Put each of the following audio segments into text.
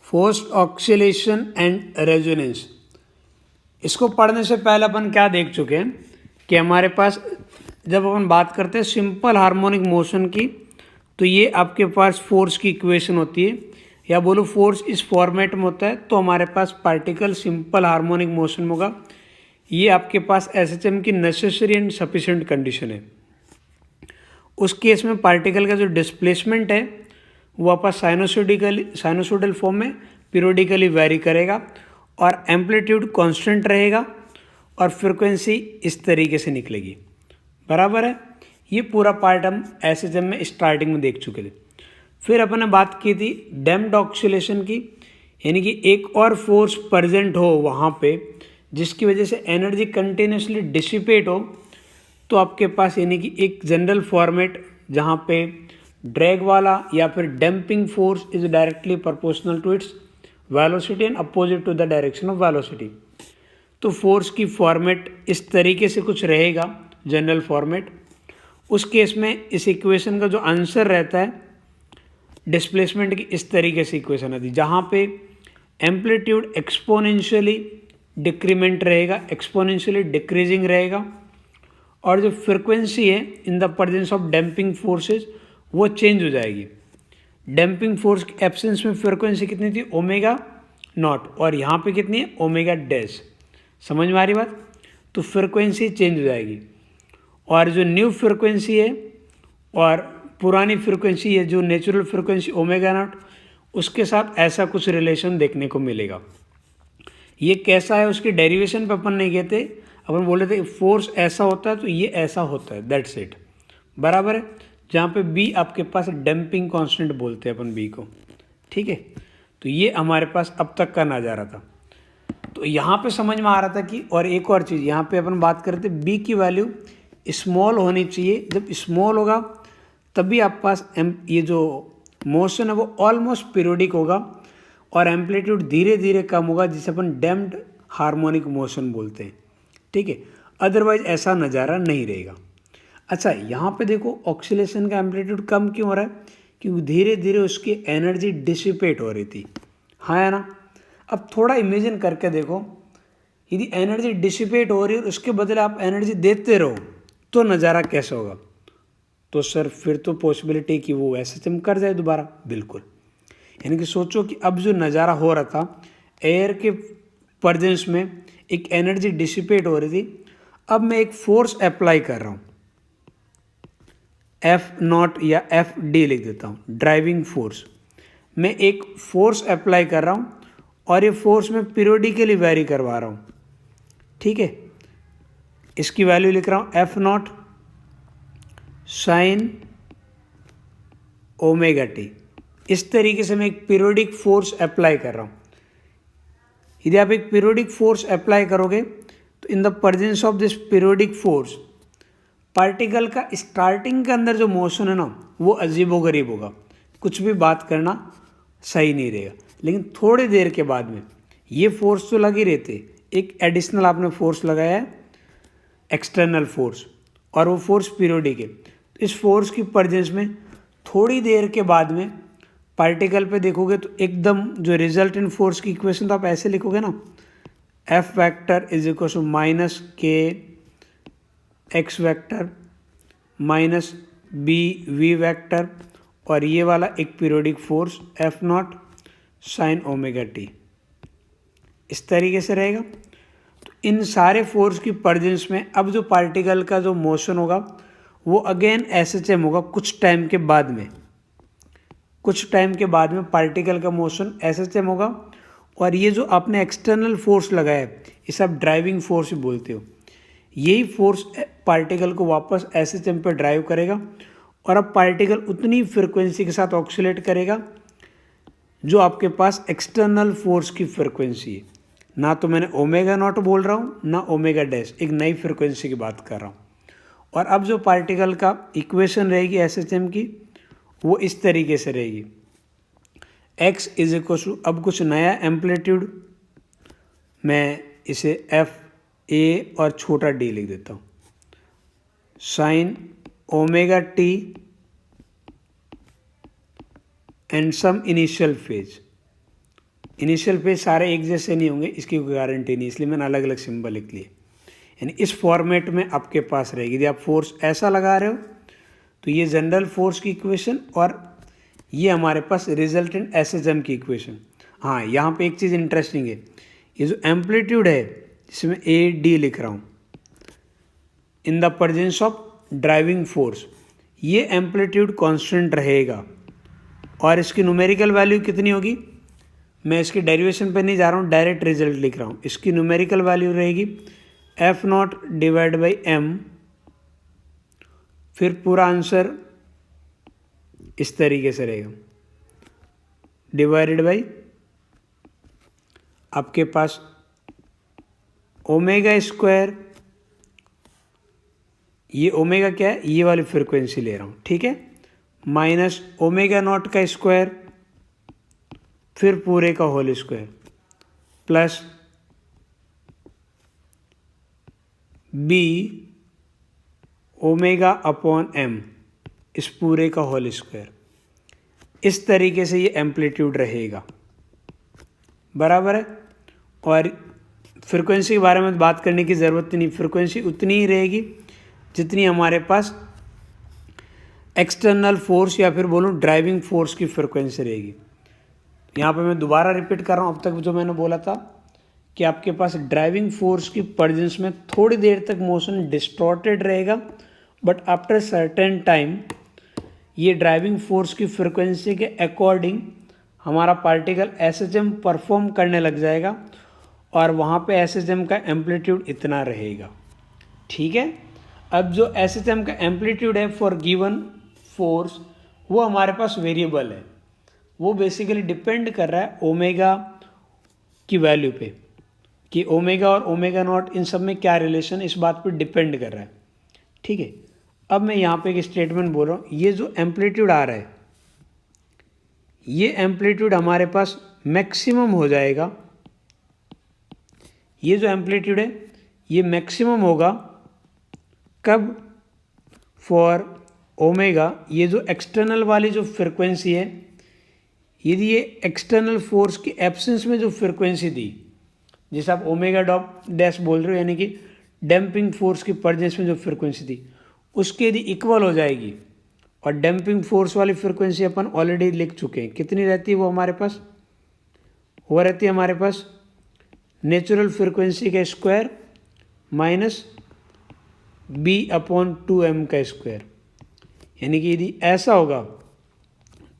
Forced oscillation and resonance. इसको पढ़ने से पहले अपन क्या देख चुके हैं कि हमारे पास जब अपन बात करते हैं सिंपल हार्मोनिक मोशन की, तो ये आपके पास फोर्स की इक्वेशन होती है, या बोलो फोर्स इस फॉर्मेट में होता है। तो हमारे पास पार्टिकल सिंपल हार्मोनिक मोशन में होगा। ये आपके पास एसएचएम की नेसेसरी एंड सफिशिएंट कंडीशन है। उस केस में पार्टिकल का जो डिस्प्लेसमेंट है वो आपका साइनोसोडल फॉर्म में पीरियोडिकली वेरी करेगा और एम्पलीट्यूड कांस्टेंट रहेगा और फ्रिक्वेंसी इस तरीके से निकलेगी। बराबर है। ये पूरा पार्ट हम एसएचएम में स्टार्टिंग में देख चुके थे। फिर अपन ने बात की थी डैम्प्ड ऑक्सीलेशन की, यानी कि एक और फोर्स प्रेजेंट हो वहाँ पे जिसकी वजह से एनर्जी कंटिन्यूसली डिसिपेट हो। तो आपके पास यानी कि एक जनरल फॉर्मेट जहाँ पे ड्रैग वाला या फिर damping force is directly proportional to its velocity and opposite to the direction of velocity. तो फोर्स की फॉर्मेट इस तरीके से कुछ रहेगा, जनरल फॉर्मेट। उस केस में इस इक्वेशन का जो आंसर रहता है डिस्प्लेसमेंट की, इस तरीके से इक्वेशन आती है जहाँ पे एम्पलीट्यूड एक्सपोनेंशियली डिक्रीमेंट रहेगा, एक्सपोनेंशियली डिक्रीजिंग रहेगा, और जो फ्रिक्वेंसी है in the presence of damping forces वो चेंज हो जाएगी। डैम्पिंग फोर्स के एब्सेंस में फ्रिक्वेंसी कितनी थी, ओमेगा नॉट, और यहाँ पे कितनी है, ओमेगा डैश। समझ में आ रही बात। तो फ्रिक्वेंसी चेंज हो जाएगी, और जो न्यू फ्रिक्वेंसी है और पुरानी फ्रिक्वेंसी है जो नेचुरल फ्रिक्वेंसी ओमेगा नॉट, उसके साथ ऐसा कुछ रिलेशन देखने को मिलेगा। ये कैसा है उसकी डेरिवेशन पे अपन नहीं कहते, अपन बोले थे फोर्स ऐसा होता है तो ये ऐसा होता है, दैट्स इट। बराबर है। जहाँ पे बी आपके पास डैम्पिंग कांस्टेंट बोलते हैं अपन बी को। ठीक है। तो ये हमारे पास अब तक का नज़ारा था। तो यहाँ पे समझ में आ रहा था कि, और एक और चीज़ यहाँ पे अपन बात करते बी की वैल्यू स्मॉल होनी चाहिए। जब स्मॉल होगा तभी आप पास ये जो मोशन है वो ऑलमोस्ट पीरियोडिक होगा और एम्पलीट्यूड धीरे धीरे कम होगा, जिसे अपन डैम्प्ड हार्मोनिक मोशन बोलते हैं। ठीक है। अदरवाइज ऐसा नज़ारा नहीं रहेगा। अच्छा, यहाँ पे देखो ऑक्सीलेशन का एम्पलीट्यूड कम क्यों हो रहा है, क्योंकि धीरे धीरे उसकी एनर्जी डिसिपेट हो रही थी। हाँ है ना। अब थोड़ा इमेजिन करके देखो, यदि एनर्जी डिसिपेट हो रही है और उसके बदले आप एनर्जी देते रहो तो नज़ारा कैसा होगा। तो सर फिर तो पॉसिबिलिटी कि वो ऐसे चमक जाए दोबारा, बिल्कुल। यानी कि सोचो कि अब जो नज़ारा हो रहा था एयर के प्रेजेंस में एक एनर्जी डिसिपेट हो रही थी, अब मैं एक फोर्स अप्लाई कर रहा हूँ, एफ नॉट या एफ डी लिख देता हूँ, ड्राइविंग फोर्स। मैं एक फोर्स अप्लाई कर रहा हूँ और ये फोर्स मैं पीरियोडिकली वेरी करवा रहा हूँ। ठीक है। इसकी वैल्यू लिख रहा हूँ F naught sine omega T. इस तरीके से मैं एक पीरियोडिक फोर्स अप्लाई कर रहा हूँ। यदि आप एक पीरियोडिक फोर्स अप्लाई करोगे तो in the presence of this periodic force particle का स्टार्टिंग के अंदर जो मोशन है ना वो अजीबोगरीब होगा, कुछ भी बात करना सही नहीं रहेगा। लेकिन थोड़ी देर के बाद में ये फोर्स तो लगे रहते, एक एडिशनल आपने फोर्स लगाया है, एक्सटर्नल फोर्स, और वो फोर्स पीरियोडिक है। तो इस फोर्स की प्रेजेंस में थोड़ी देर के बाद में पार्टिकल पे देखोगे तो एकदम जो रिजल्टेंट फोर्स की इक्वेशन तो आप ऐसे लिखोगे ना, F vector is equal to minus K X vector minus B V vector, और ये वाला एक periodic force F naught sine omega T, इस तरीके से रहेगा। तो इन सारे फोर्स की प्रेजेंस में अब जो पार्टिकल का जो मोशन होगा वो अगेन एसएचएम होगा कुछ टाइम के बाद में। कुछ टाइम के बाद में पार्टिकल का मोशन एसएचएम होगा, और ये जो आपने एक्सटर्नल फोर्स लगाया है इसे आप ड्राइविंग फोर्स ही बोलते हो। यही फोर्स पार्टिकल को वापस एसएचएम पर ड्राइव करेगा, और अब पार्टिकल उतनी फ्रिक्वेंसी के साथ ऑक्सीलेट करेगा जो आपके पास एक्सटर्नल फोर्स की फ्रिक्वेंसी है। ना तो मैंने ओमेगा नॉट बोल रहा हूँ ना ओमेगा डैश, एक नई फ्रिक्वेंसी की बात कर रहा हूँ। और अब जो पार्टिकल का इक्वेशन रहेगी एसएचएम की वो इस तरीके से रहेगी, x इज इक्वल टू, अब कुछ नया एम्पलीट्यूड, मैं इसे एफ ए और छोटा डी लिख देता हूँ, sine omega T and some initial phase. Initial पे सारे एक जैसे नहीं होंगे, इसकी कोई गारंटी नहीं, इसलिए मैंने अलग अलग सिंबल लिख लिए। यानी इस फॉर्मेट में आपके पास रहेगी। यदि आप फोर्स ऐसा लगा रहे हो तो ये जनरल फोर्स की इक्वेशन और ये हमारे पास रिजल्टेंट एसएचएम की इक्वेशन। हाँ, यहाँ पे एक चीज़ इंटरेस्टिंग है, ये जो एम्पलीट्यूड है इसमें ए डी लिख रहा हूँ, in the presence of driving force, ये एम्पलीट्यूड कांस्टेंट रहेगा। और इसकी न्यूमेरिकल वैल्यू कितनी होगी, मैं इसकी डेरिवेशन पे नहीं जा रहा हूँ, डायरेक्ट रिजल्ट लिख रहा हूँ। इसकी न्यूमेरिकल वैल्यू रहेगी F naught divide by M, फिर पूरा आंसर इस तरीके से रहेगा, डिवाइडेड बाई आपके पास ओमेगा स्क्वायर, ये ओमेगा क्या है, ये वाली फ्रिक्वेंसी ले रहा हूँ, ठीक है, माइनस ओमेगा नॉट का स्क्वायर, फिर पूरे का whole square, plus B omega upon M, इस पूरे का होल स्क्वायर। इस तरीके से ये एम्पलीट्यूड रहेगा, बराबर है। और फ्रिक्वेंसी के बारे में बात करने की ज़रूरत नहीं, फ्रिक्वेंसी उतनी ही रहेगी जितनी हमारे पास एक्सटर्नल फोर्स या फिर बोलूँ ड्राइविंग फोर्स की फ्रिक्वेंसी रहेगी। यहाँ पे मैं दोबारा रिपीट कर रहा हूँ, अब तक जो मैंने बोला था कि आपके पास ड्राइविंग फोर्स की प्रेजेंस में थोड़ी देर तक मोशन डिस्टॉर्टेड रहेगा, बट आफ्टर सर्टेन टाइम ये ड्राइविंग फोर्स की फ्रिक्वेंसी के अकॉर्डिंग हमारा पार्टिकल एसएचएम परफॉर्म करने लग जाएगा और वहाँ पे एसएचएम का एम्पलीट्यूड इतना रहेगा, ठीक है। अब जो एसएचएम का एम्पलीट्यूड है फॉर गिवन फोर्स वो हमारे पास वेरिएबल है, वो बेसिकली डिपेंड कर रहा है ओमेगा की वैल्यू पे, कि ओमेगा और ओमेगा नॉट इन सब में क्या रिलेशन, इस बात पर डिपेंड कर रहा है, ठीक है। अब मैं यहाँ पे एक स्टेटमेंट बोल रहा हूँ, ये जो एम्पलीट्यूड आ रहा है ये एम्पलीट्यूड हमारे पास मैक्सिमम हो जाएगा, ये जो एम्पलीट्यूड है ये मैक्सिमम होगा कब, फॉर ओमेगा, ये जो एक्सटर्नल वाली जो फ्रिक्वेंसी है, यदि ये एक्सटर्नल फोर्स की एब्सेंस में जो फ्रिक्वेंसी थी, जिसे आप ओमेगा डैश बोल रहे हो, यानी कि डैम्पिंग फोर्स की प्रेजेंस में जो फ्रिक्वेंसी थी उसके यदि इक्वल हो जाएगी, और डैम्पिंग फोर्स वाली फ्रिक्वेंसी अपन ऑलरेडी लिख चुके हैं, कितनी रहती है वो हमारे पास, वो रहती है हमारे पास नेचुरल फ्रिक्वेंसी का square minus B upon 2m का स्क्वायर। यानी कि यदि ऐसा होगा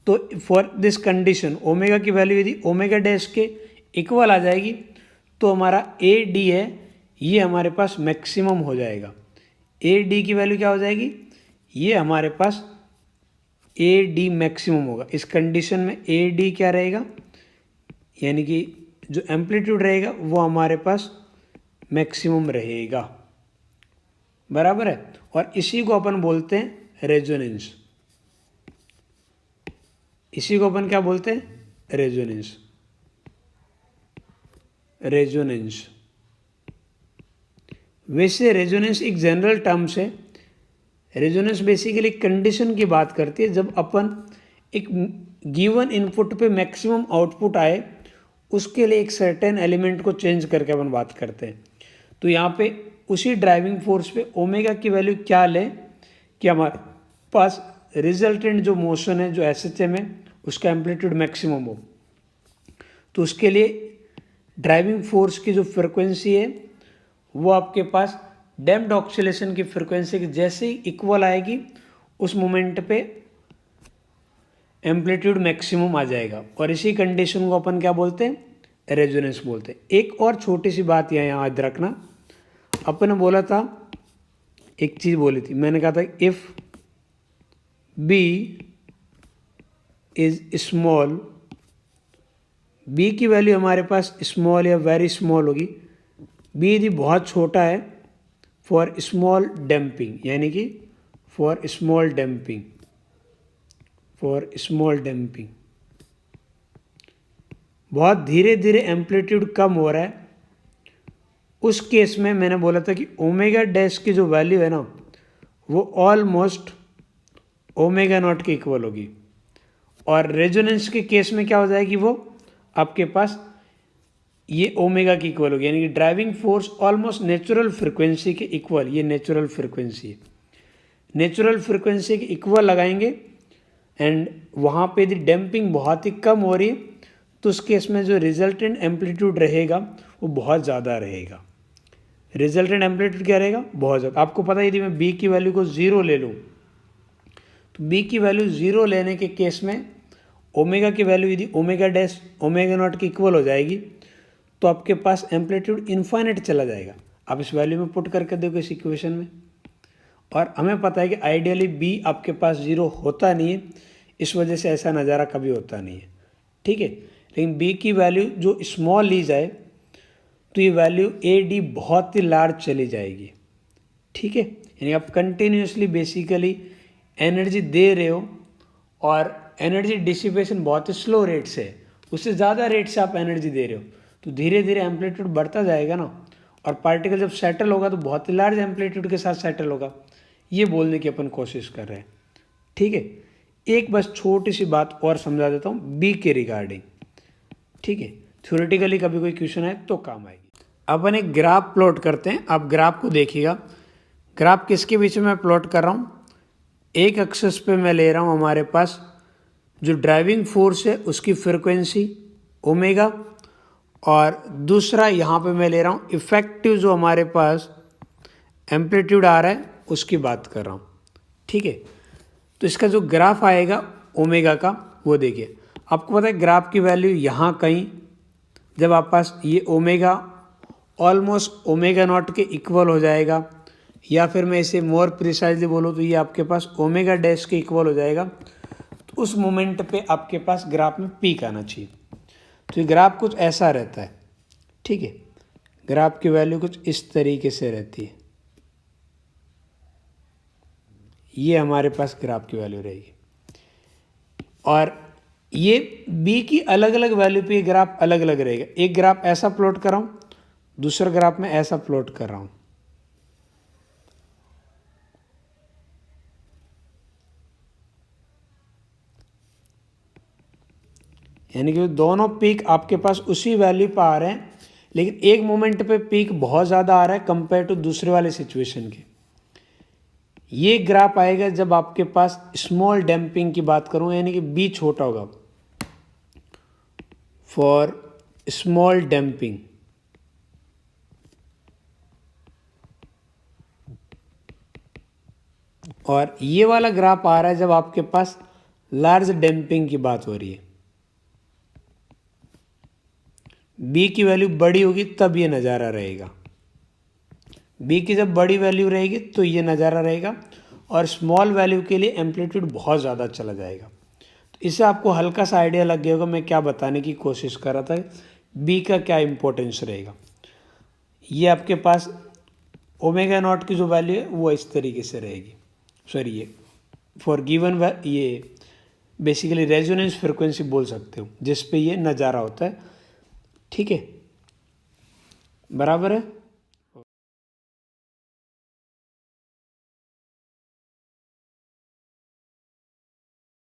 तो फॉर दिस कंडीशन ओमेगा की वैल्यू यदि ओमेगा डैश के इक्वल आ जाएगी तो हमारा ए डी है ये हमारे पास मैक्सिमम हो जाएगा। ए डी की वैल्यू क्या हो जाएगी, ये हमारे पास ए डी मैक्सिमम होगा। इस कंडीशन में ए डी क्या रहेगा, यानी कि जो एम्पलीट्यूड रहेगा वो हमारे पास मैक्सिमम रहेगा, बराबर है। और इसी को अपन बोलते हैं रेजोनेंस, इसी को अपन क्या बोलते हैं, रेजोनेंस, रेजोनेंस। वैसे रेजोनेंस एक जनरल टर्म्स है, रेजोनेंस बेसिकली कंडीशन की बात करती है जब अपन एक गिवन इनपुट पे मैक्सिमम आउटपुट आए उसके लिए एक सर्टेन एलिमेंट को चेंज करके अपन बात करते हैं। तो यहाँ पे उसी ड्राइविंग फोर्स पे ओमेगा की वैल्यू क्या लें कि हमारे पास रिजल्टेंट जो मोशन है जो एसएचएम है उसका एम्पलीट्यूड मैक्सिमम हो, तो उसके लिए ड्राइविंग फोर्स की जो फ्रिक्वेंसी है वो आपके पास डैम्प्ड ऑक्सीलेशन की फ्रिक्वेंसी के जैसे ही इक्वल आएगी उस मोमेंट पे एम्पलीट्यूड मैक्सिमम आ जाएगा, और इसी कंडीशन को अपन क्या बोलते हैं, रेजोनेंस बोलते हैं। एक और छोटी सी बात यहाँ याद रखना, अपन ने बोला था, एक चीज़ बोली थी, मैंने कहा था if B is small, B की वैल्यू हमारे पास स्मॉल या वेरी स्मॉल होगी, बी यदि बहुत छोटा है फॉर स्मॉल डैम्पिंग, यानी कि for small damping, for small damping, बहुत धीरे धीरे एम्पलीट्यूड कम हो रहा है, उस केस में मैंने बोला था कि ओमेगा डैश की जो वैल्यू है ना वो ऑलमोस्ट ओमेगा नॉट के इक्वल होगी, और रेजोनेंस के केस में क्या हो जाएगी, वो आपके पास ये ओमेगा की इक्वल होगी, यानी कि driving force almost natural frequency के इक्वल, ये नेचुरल फ्रिक्वेंसी है, नेचुरल फ्रिक्वेंसी के इक्वल लगाएंगे एंड वहाँ पे यदि डैम्पिंग बहुत ही कम हो रही है तो उस केस में जो रिजल्टेंट एम्पलीट्यूड रहेगा वो बहुत ज़्यादा रहेगा। रिजल्टेंट एम्पलीट्यूड क्या रहेगा? बहुत ज़्यादा। आपको पता है यदि मैं बी की वैल्यू को 0 ले लूँ तो बी की वैल्यू 0 लेने के केस में ओमेगा की वैल्यू यदि ओमेगा डैश ओमेगा नॉट की इक्वल हो जाएगी तो आपके पास एम्पलीट्यूड इन्फाइनाइट चला जाएगा। आप इस वैल्यू में पुट करके देखो इस इक्वेशन में, और हमें पता है कि आइडियली बी आपके पास 0 होता नहीं है, इस वजह से ऐसा नज़ारा कभी होता नहीं है, ठीक है। लेकिन बी की वैल्यू जो स्मॉल ली जाए तो ये वैल्यू ए डी बहुत ही लार्ज चली जाएगी, ठीक है। यानी आप कंटिन्यूसली बेसिकली एनर्जी दे रहे हो और एनर्जी डिसिपेशन बहुत ही स्लो रेट से है, उससे ज़्यादा रेट से आप एनर्जी दे रहे हो तो धीरे धीरे एम्पलीट्यूड बढ़ता जाएगा ना, और पार्टिकल जब सेटल होगा तो बहुत ही लार्ज एम्पलीट्यूड के साथ सेटल होगा। ये बोलने की अपन कोशिश कर रहे हैं, ठीक है। एक बस छोटी सी बात और समझा देता हूँ बी के रिगार्डिंग, ठीक है। थ्योरेटिकली कभी कोई क्वेश्चन है तो काम आएगी। अपन एक ग्राफ प्लॉट करते हैं, आप ग्राफ को देखिएगा। ग्राफ किसके बीच में मैं प्लॉट कर रहा हूँ? एक एक्सिस पे मैं ले रहा हूँ हमारे पास जो ड्राइविंग फोर्स है उसकी फ्रिक्वेंसी ओमेगा, और दूसरा यहाँ पे मैं ले रहा हूँ इफेक्टिव जो हमारे पास एम्पलीट्यूड आ रहा है उसकी बात कर रहा हूँ, ठीक है। तो इसका जो ग्राफ आएगा ओमेगा का वो देखिए, आपको पता है ग्राफ की वैल्यू यहाँ कहीं जब आप पास ये ओमेगा ऑलमोस्ट ओमेगा नॉट के इक्वल हो जाएगा, या फिर मैं इसे मोर प्रिसाइजली बोलूँ तो ये आपके पास ओमेगा डैश के इक्वल हो जाएगा, तो उस मोमेंट पे आपके पास ग्राफ में पीक आना चाहिए। तो ये ग्राफ कुछ ऐसा रहता है, ठीक है। ग्राफ की वैल्यू कुछ इस तरीके से रहती है, ये हमारे पास ग्राफ की वैल्यू रहेगी, और ये बी की अलग अलग वैल्यू पे ये ग्राफ अलग अलग रहेगा। एक ग्राफ ऐसा प्लॉट कर रहा हूँ, दूसरा ग्राफ में ऐसा प्लॉट कर रहा हूँ, यानी कि दोनों पीक आपके पास उसी वैल्यू पर आ रहे हैं, लेकिन एक मोमेंट पे पीक बहुत ज़्यादा आ रहा है कंपेयर टू दूसरे वाले सिचुएशन के। ये ग्राफ आएगा जब आपके पास स्मॉल डैम्पिंग की बात करूं, यानी कि बी छोटा होगा फॉर स्मॉल डैम्पिंग, और ये वाला ग्राफ आ रहा है जब आपके पास लार्ज डैम्पिंग की बात हो रही है। बी की वैल्यू बड़ी होगी तब ये नज़ारा रहेगा, बी की जब बड़ी वैल्यू रहेगी तो ये नज़ारा रहेगा, और स्मॉल वैल्यू के लिए एम्पलीट्यूड बहुत ज़्यादा चला जाएगा। तो इससे आपको हल्का सा आइडिया लग गया होगा मैं क्या बताने की कोशिश कर रहा था, बी का क्या इंपॉर्टेंस रहेगा। ये आपके पास ओमेगा नॉट की जो वैल्यू है वो इस तरीके से रहेगी, सॉरी ये फॉर गिवन ये बेसिकली रेजोनेंस फ्रिक्वेंसी बोल सकते हो जिस पे ये नज़ारा होता है, ठीक है, बराबर है।